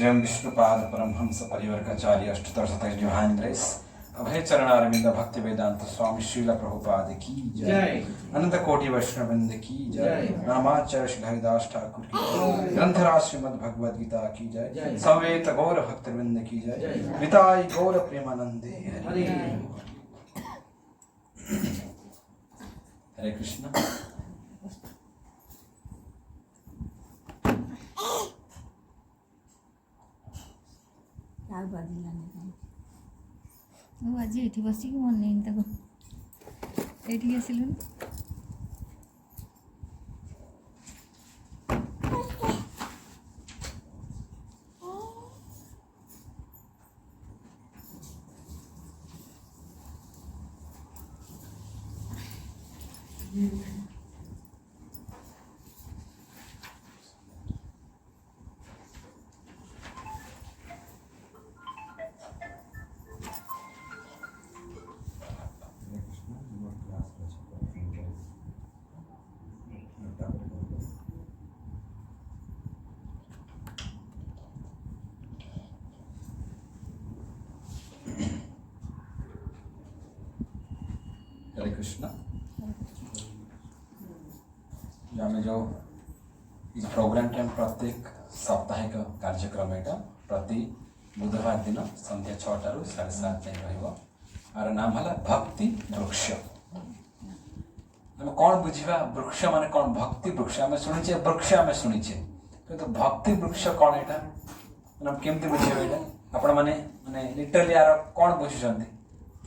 जयम विष्णुपाद परमहंस परिवर्गाचार्य अष्टोत्तर शतक जुहान्द्रेस अभय चरणारविंद भक्ति वेदांत स्वामी श्रील प्रभुपाद की जय। अनंत कोटि वैष्णववृंद की जय। रामाचार्य श्री हरिदास ठाकुर की जय। ग्रंथराज श्रीमद् भगवद गीता की जय। सवेत गौर भक्तवृंद की जय। पिताई गौर प्रेमानंदे हरे हरे कृष्ण। आज ये बस मन नहीं ये आसिलुन हरे कृष्ण। आम जो इस प्रोग्राम टाइम प्रत्येक साप्ताहिक कार्यक्रम एटा प्रति बुधवार दिन संध्या 6 रु 7:30 जाए रही। नाम है भक्ति वृक्ष। आम कौन बुझा वृक्ष माने कौन? भक्ति वृक्ष आम शुणीचे, वृक्ष आम शुणीचे, तो भक्ति वृक्ष कौन एटा मैंने केमती बुझे ये आपण मैंने माने लिटरली यार कौन बुझुंट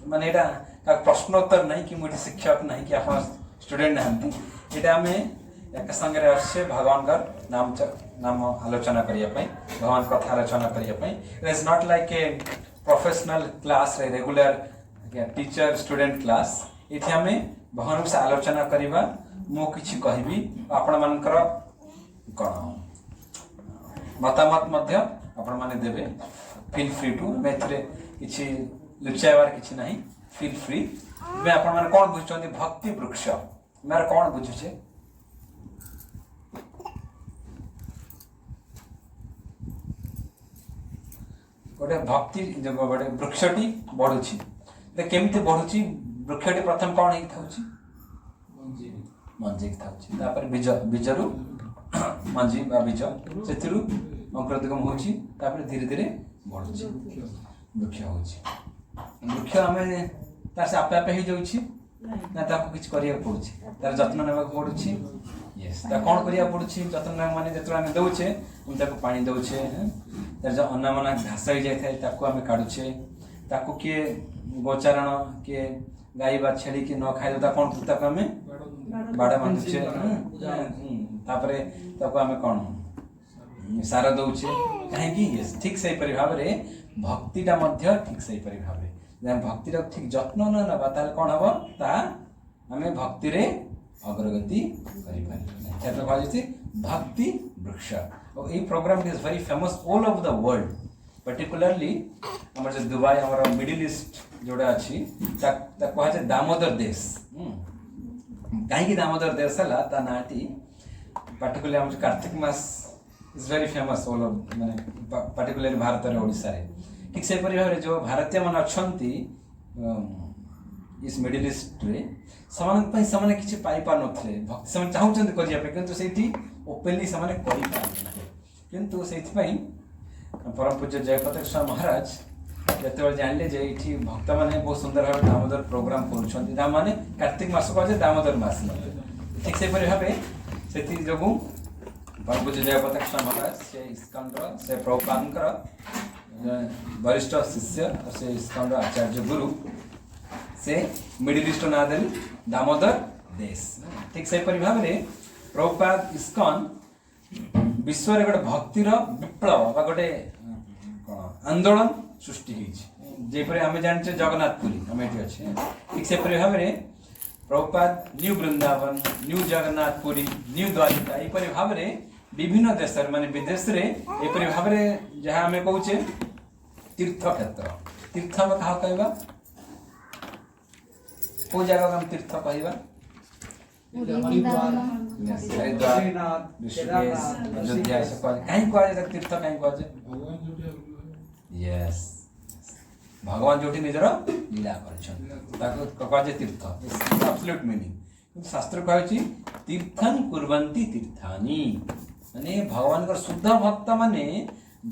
माने एटा का प्रश्नोत्तर नहीं कि मुझे शिक्षक नहीं कि आप स्टूडेंट नहांती। एटा आम एक संगे आसे भगवान का नाम आलोचना करने भगवान कथा आलोचना करने। It is not like a professional class regular teacher student class. ये आम भगवान से आलोचना करवा मु किछि कहबी आपण मानकर कौन मतामत आपण माने देबे। फील फ्री टू मेथरे किछि लुचाइबार किछि नहीं। फील फ्री मैं आपण माने कौन बुझुछंती भक्ति वृक्ष मेरे कौन बुझुछे? गोटे भक्ति जो गोटे वृक्षटी बढ़ुची केमती बढ़ुची? वृक्षटी प्रथम कौन ही थाउची? मंजी थाउची। तापर बीज बीजरू मंजी बा बीज सेतिरु अंकुरोद्गम होची। तापर धीरे धीरे बढ़ुची वृक्ष होची। वृक्ष आमे तार से आपे आपे ही जाउची ना ताको किछ करिया पड़ुची? तार जत्न नेबा पड़ुची। यस ता कोन करिया पड़ुची? जत्न ने माने जेतरा हम दउचे हम ताको पानी दउचे। तार जो अन्नमना घास हो जाय थाय ताको हम काडुचे। ताको के गोचारण के गाय बा छेड़ी के न खाइ ता कोन ताको हम बाडा बांधुचे। तापरे ताको हम कोन सारा दउचे काहे कि यस ठीक सही परि भाव रे भक्तिटा मध्य ठीक सही परि भाव रे भक्तिर ठीक जत्न न नबा ताले कोन हबो ता आमे भक्ति रे अग्रगति करि पारि। क्षेत्र भाजती भक्ति वृक्ष। और ये program is very famous all over the world. Particularly हमर जो दुबई हमर मिडिल ईस्ट जोड़ा अछि ता कहा जे दामोदर देश। काहे कि दामोदर देश हला ता नाटी पर्टिकुलरली हम Kartik mass is very famous all over माने पर्टिकुलरली भारत रे ओडिसा रे। ठीक से परिवार जो भारतीय मन अछंती इस मिडिल ईस्ट रे समान किसी पाई पार नथले भक्ति समान चाहूचंती करिया पे किंतु सेठी ओपनली समान करि पार किंतु सेठी पई परम पूज्य जयप्रताप स्वामी महाराज जते जानले जे इठी भक्त माने बहुत सुंदर भाव दामोदर प्रोग्राम करूछंती। दा माने कार्तिक मास को जे दामोदर मास ठीक से परि भाबे सेठी जगु परम पूज्य जयप्रताप स्वामी महाराज से स्कंद से प्रभुपादकर वरिष्ठ शिष्य और से स्कंद आचार्य गुरु से मिडिल ईस्ट ना देल दामोदर देश। ठीक से परि भाव रे प्रभुपाद इस्कन विश्व रे गोटे भक्तिर विप्लव बा गोटे आंदोलन सृष्टि होइछि। जेपरि आमे जानछे जगन्नाथपुरी आमे एठी अछि। ठीक से परि भाव रे Prabhupada new Vrindavan new Jagannathpuri new Dwarika ए परि भाव रे विभिन्न देश माने विदेश रे ए परि भाव रे जहा आमे कहूचे तीर्थ क्षेत्र। तीर्थ में कहा कहबा को जगह हम तीर्थ कहबा ପୁରୀ ବୃନ୍ଦାବନ ହରିଦ୍ୱାର ଋଷିକେଶ ଅଯୋଧ୍ୟା ସେ କାହିଁ କୁହାଯାଏ ତୀର୍ଥ କାହିଁ କୁହାଯାଏ? ୟେସ୍, ଭଗବାନ ଯୋଉଠି ନିଜର ଲୀଳା କରିଛନ୍ତି ତାକୁ କୁହାଯାଏ ତୀର୍ଥ, ଆବସଲ୍ୟୁଟ୍ ମିନିଂ। କିନ୍ତୁ ଶାସ୍ତ୍ର କୁହାଯାଇଛି ତୀର୍ଥଂ କୁର୍ବନ୍ତି ତୀର୍ଥାନି, ମାନେ ଭଗବାନଙ୍କର ଶୁଦ୍ଧ ଭକ୍ତ ମାନେ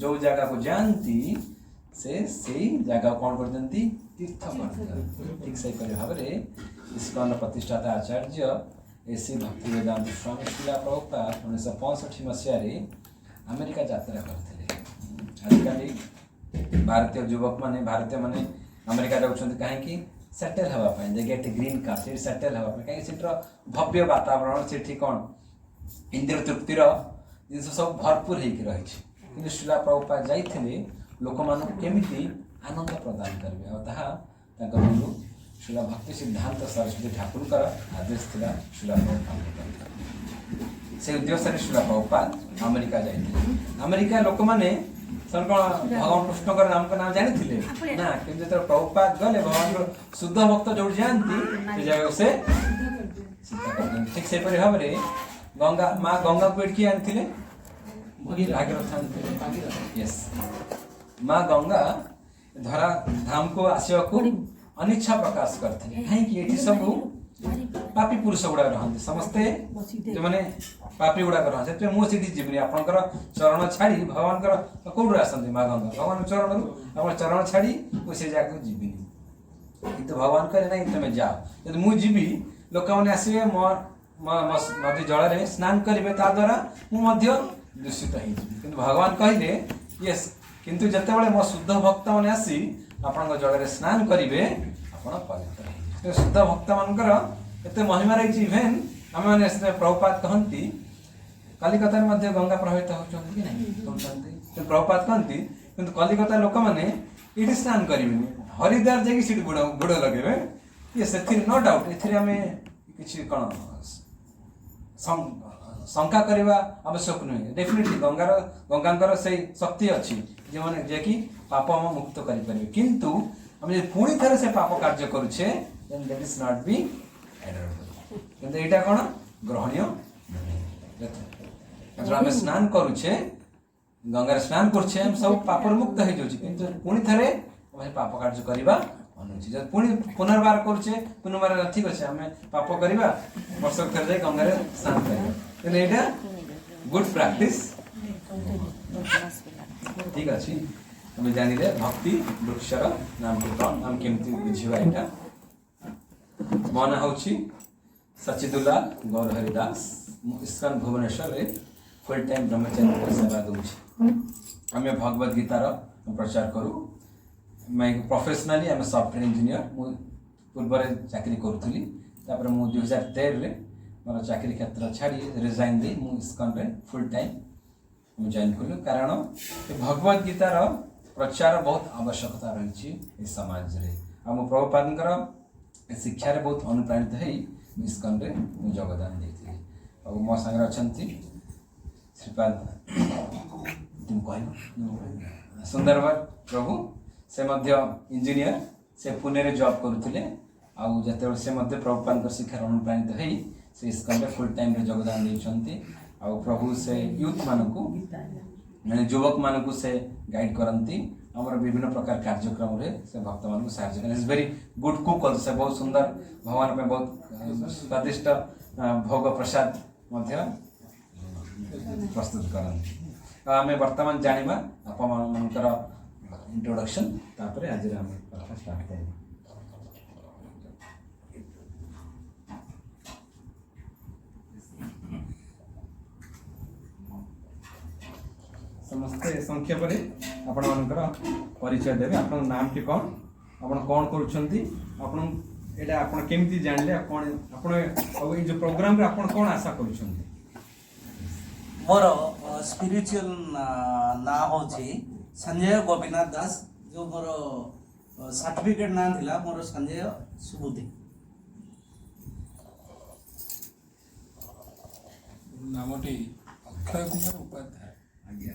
ଯୋଉ ଜାଗାକୁ ଯାଆନ୍ତି ସେ ସେଇ ଜାଗାକୁ କ'ଣ କରିଦିଅନ୍ତି? ତୀର୍ଥ କରିଦିଅନ୍ତି। ଠିକ୍ ସେହିପରି ଭାବରେ ଇସ୍କନର ପ୍ରତିଷ୍ଠାତା ଆଚାର୍ଯ୍ୟ ଏସି ଭକ୍ତି ବେଦାନ୍ତ ସ୍ୱାମୀ ଶିଲା ପ୍ରଭୁପାଦ 1965 ମସିହାରେ ଆମେରିକା ଯାତ୍ରା କରିଥିଲେ। ଆଜିକାଲି ଭାରତୀୟ ଯୁବକମାନେ ଭାରତୀୟମାନେ ଆମେରିକା ଯାଉଛନ୍ତି କାହିଁକି? ସେଟେଲ୍ ହେବା ପାଇଁ। ଦେ ଗେଟ୍ ଗ୍ରୀନ୍ କାର୍ଡ, ସେଠି ସେଟେଲ୍ ହେବା ପାଇଁ। କାହିଁକି ସେଠିର ଭବ୍ୟ ବାତାବରଣ, ସେଠି କ'ଣ ଇନ୍ଦ୍ରିୟ ତୃପ୍ତିର ଜିନିଷ ସବୁ ଭରପୁର ହେଇକି ରହିଛି। କିନ୍ତୁ ଶିଲା ପ୍ରଭୁପାଦ ଯାଇଥିଲେ ଲୋକମାନଙ୍କୁ କେମିତି ଆନନ୍ଦ ପ୍ରଦାନ କରିବେ, ଆଉ ତାହା ତାଙ୍କ ଗୁରୁ ଶିଲା ଭକ୍ତି ସିଦ୍ଧାନ୍ତ ସରସ୍ୱତୀ ଠାକୁରଙ୍କର ଆଦେଶ ଥିଲା ଶିଲା ପ୍ରଭୁପାଦଙ୍କ। ସେ ଉଦ୍ଦେଶ୍ୟରେ ଶିଲା ପ୍ରଭୁପାଦ ଆମେରିକା ଯାଇଥିଲେ। ଆମେରିକା ଲୋକମାନେ ସେମାନେ କ'ଣ ଭଗବାନ କୃଷ୍ଣଙ୍କର ନାମ ଜାଣିଥିଲେ ନା? କିନ୍ତୁ ଯେତେବେଳେ ପ୍ରଭୁପାଦ ଗଲେ ଭଗବାନଙ୍କର ଶୁଦ୍ଧ ଭକ୍ତ ଯୋଉଠି ଯାଆନ୍ତି ସେ ଜାଗାକୁ ସେ ଶିକ୍ଷା କରିଦିଅନ୍ତି। ଠିକ୍ ସେହିପରି ଭାବରେ ମା ଗଙ୍ଗାକୁ ଏଠିକି ଆଣିଥିଲେ, ଭାଗୀରଥ ଆଣିଥିଲେ। ୟେସ୍, ମା ଗଙ୍ଗା ଧରା ଧାମକୁ ଆସିବାକୁ ଅନିଚ୍ଛା ପ୍ରକାଶ କରିଥିଲେ। କାହିଁକି? ଏଠି ସବୁ ପାପୀ ପୁରୁଷ ଗୁଡ଼ାକ ରହନ୍ତି, ସମସ୍ତେ ଯେଉଁମାନେ ପାପୀ ଗୁଡ଼ାକ ରହନ୍ତି। ସେଥିପାଇଁ ମୁଁ ସେଠି ଯିବିନି, ଆପଣଙ୍କର ଚରଣ ଛାଡ଼ି ଭଗବାନଙ୍କର କୋଉଠୁ ଆସନ୍ତି? ମା ଗଙ୍ଗା ଭଗବାନଙ୍କ ଚରଣରୁ। ଆପଣ ଚରଣ ଛାଡ଼ି ମୁଁ ସେ ଜାଗାକୁ ଯିବିନି। କିନ୍ତୁ ଭଗବାନ କହିଲେ ନାଇଁ ତମେ ଯାଅ, ଯଦି ମୁଁ ଯିବି ଲୋକମାନେ ଆସିବେ ନଦୀ ଜଳରେ ସ୍ନାନ କରିବେ, ତା ଦ୍ୱାରା ମୁଁ ମଧ୍ୟ ଦୂଷିତ ହେଇଯିବି। କିନ୍ତୁ ଭଗବାନ କହିଲେ ୟେସ୍, କିନ୍ତୁ ଯେତେବେଳେ ମୋ ଶୁଦ୍ଧ ଭକ୍ତମାନେ ଆସି ଆପଣଙ୍କ ଜଳରେ ସ୍ନାନ କରିବେ ଆପଣ ପବିତ୍ର ହେଇଯିବେ। ଶୁଦ୍ଧ ଭକ୍ତମାନଙ୍କର ଏତେ ମହିମା ରହିଛି। ଇଭେନ୍ ଆମେମାନେ ପ୍ରଭୁପାଦ କହନ୍ତି କଲିକତାରେ ମଧ୍ୟ ଗଙ୍ଗା ପ୍ରଭାବିତ ହେଉଛନ୍ତି କି ନାହିଁ? ହେଉଛନ୍ତି। କିନ୍ତୁ ପ୍ରଭୁପାଦ କହନ୍ତି କିନ୍ତୁ କଲିକତା ଲୋକମାନେ ଏଠି ସ୍ନାନ କରିବେନି, ହରିଦ୍ୱାର ଯାଇକି ସେଠି ବୁଡ଼ ଲଗେଇବେ। ସେଥିରେ ନୋ ଡାଉଟ୍, ଏଥିରେ ଆମେ କିଛି କ'ଣ ଶଙ୍କା କରିବା ଆବଶ୍ୟକ ନୁହେଁ। ଡେଫିନେଟଲି ଗଙ୍ଗାଙ୍କର ସେଇ ଶକ୍ତି ଅଛି ଯେଉଁମାନେ ଯିଏକି ପାପ ଆମ ମୁକ୍ତ କରିପାରିବେ। କିନ୍ତୁ ଆମେ ଯଦି ପୁଣି ଥରେ ସେ ପାପ କାର୍ଯ୍ୟ କରୁଛେ ଦେନ୍ ଦ୍ୟାଟ୍ ଇଜ୍ ନଟ୍ ବି ଏଡରବୁଲ୍। କିନ୍ତୁ ଏଇଟା କ'ଣ ଗ୍ରହଣୀୟ ନୁହେଁ। ଯେତେବେଳେ ଆମେ ସ୍ନାନ କରୁଛେ, ଗଙ୍ଗାରେ ସ୍ନାନ କରୁଛେ, ଆମେ ସବୁ ପାପରୁ ମୁକ୍ତ ହେଇଯାଉଛି। କିନ୍ତୁ ପୁଣି ଥରେ ଆମେ ପାପ କାର୍ଯ୍ୟ କରିବା ଅନୁଚିତ। ଯଦି ପୁଣି ପୁନର୍ବାର କରୁଛେ, ପୁନର୍ବାର ଠିକ୍ ଅଛି ଆମେ ପାପ କରିବା, ବର୍ଷକୁ ଥରେ ଯାଇ ଗଙ୍ଗାରେ ସ୍ନାନ କରିବା, କିନ୍ତୁ ଏଇଟା ଗୁଡ୍ ପ୍ରାକ୍ଟିସ୍। ଠିକ୍ ଅଛି, ଆମେ ଜାଣିଲେ ଭକ୍ତି ବୃକ୍ଷର ନାମଟି କ'ଣ, ଆମେ କେମିତି ବୁଝିବା ଏଇଟା। ମୋ ନାଁ ହେଉଛି ସଚିଦୁଲ୍ଲାଲ ଗୌରହରି ଦାସ। ମୁଁ ଇସ୍କନ ଭୁବନେଶ୍ୱରରେ ଫୁଲ୍ ଟାଇମ୍ ବ୍ରହ୍ମଚାରୀ ସେବା ଦେଉଛି। ଆମେ ଭଗବତ ଗୀତାର ପ୍ରଚାର କରୁ। ପ୍ରଫେସନାଲି ଆମେ ସଫ୍ଟୱେୟାର ଇଞ୍ଜିନିୟର। ମୁଁ ପୂର୍ବରେ ଚାକିରି କରୁଥିଲି, ତାପରେ ମୁଁ 2013ରେ ମୋର ଚାକିରି କ୍ଷେତ୍ର ଛାଡ଼ି ରିଜାଇନ୍ ଦେଇ ମୁଁ ଇସ୍କନରେ ଫୁଲ୍ ଟାଇମ୍ ମୁଁ ଜଏନ୍ କଲି। କାରଣ ଭଗବତ ଗୀତାର ପ୍ରଚାର ବହୁତ ଆବଶ୍ୟକତା ରହିଛି ଏ ସମାଜରେ। ଆଉ ମୁଁ ପ୍ରଭୁପାଦଙ୍କର ଶିକ୍ଷାରେ ବହୁତ ଅନୁପ୍ରାଣିତ ହେଇ ଇସ୍କନରେ ମୁଁ ଯୋଗଦାନ ଦେଇଥିଲି। ଆଉ ମୋ ସାଙ୍ଗରେ ଅଛନ୍ତି ଶ୍ରୀପାଦ ସୁନ୍ଦରବନ ପ୍ରଭୁ, ସେ ମଧ୍ୟ ଇଞ୍ଜିନିୟର, ସେ ପୁନେରେ ଜବ୍ କରୁଥିଲେ। ଆଉ ଯେତେବେଳେ ସେ ମଧ୍ୟ ପ୍ରଭୁପାଦଙ୍କ ଶିକ୍ଷାରେ ଅନୁପ୍ରାଣିତ ହେଇ ସେ ଇସ୍କନରେ ଫୁଲ୍ ଟାଇମ୍ରେ ଯୋଗଦାନ ଦେଇଛନ୍ତି। ଆଉ ପ୍ରଭୁ ସେ ୟୁଥ୍ ମାନଙ୍କୁ ମାନେ ଯୁବକମାନଙ୍କୁ ସେ ଗାଇଡ୍ କରନ୍ତି। ଆମର ବିଭିନ୍ନ ପ୍ରକାର କାର୍ଯ୍ୟକ୍ରମରେ ସେ ଭକ୍ତମାନଙ୍କୁ ସାହାଯ୍ୟ କରନ୍ତି। ଭେରି ଗୁଡ୍ କୁକ୍, ସେ ବହୁତ ସୁନ୍ଦର ଭଗବାନ ପାଇଁ ବହୁତ ସ୍ୱାଦିଷ୍ଟ ଭୋଗ ପ୍ରସାଦ ମଧ୍ୟ ପ୍ରସ୍ତୁତ କରନ୍ତି। ଆଉ ଆମେ ବର୍ତ୍ତମାନ ଜାଣିବା ଆପଣମାନଙ୍କର ଇଣ୍ଟ୍ରୋଡକ୍ସନ୍, ତାପରେ ଆଜିର ଆମେ କଥା ଷ୍ଟାର୍ଟ କରିବା। ସମସ୍ତେ ସଂକ୍ଷେପରେ ଆପଣମାନଙ୍କର ପରିଚୟ ଦେବେ। ଆପଣଙ୍କ ନାମଟି କ'ଣ, ଆପଣ କ'ଣ କରୁଛନ୍ତି, ଆପଣ ଏଇଟା ଆପଣ କେମିତି ଜାଣିଲେ, କ'ଣ ଆପଣ ଆଉ ଏଇ ଯେଉଁ ପ୍ରୋଗ୍ରାମରେ ଆପଣ କ'ଣ ଆଶା କରୁଛନ୍ତି? मोर स्पिरिचुअल ना होची संजय गोपीनाथ दास। जो मोर सर्टिफिकेट ना थिला मोर संजय सुबुद्धि। नामटी अक्षय कुमार उपाध्याय। ଆଜ୍ଞା।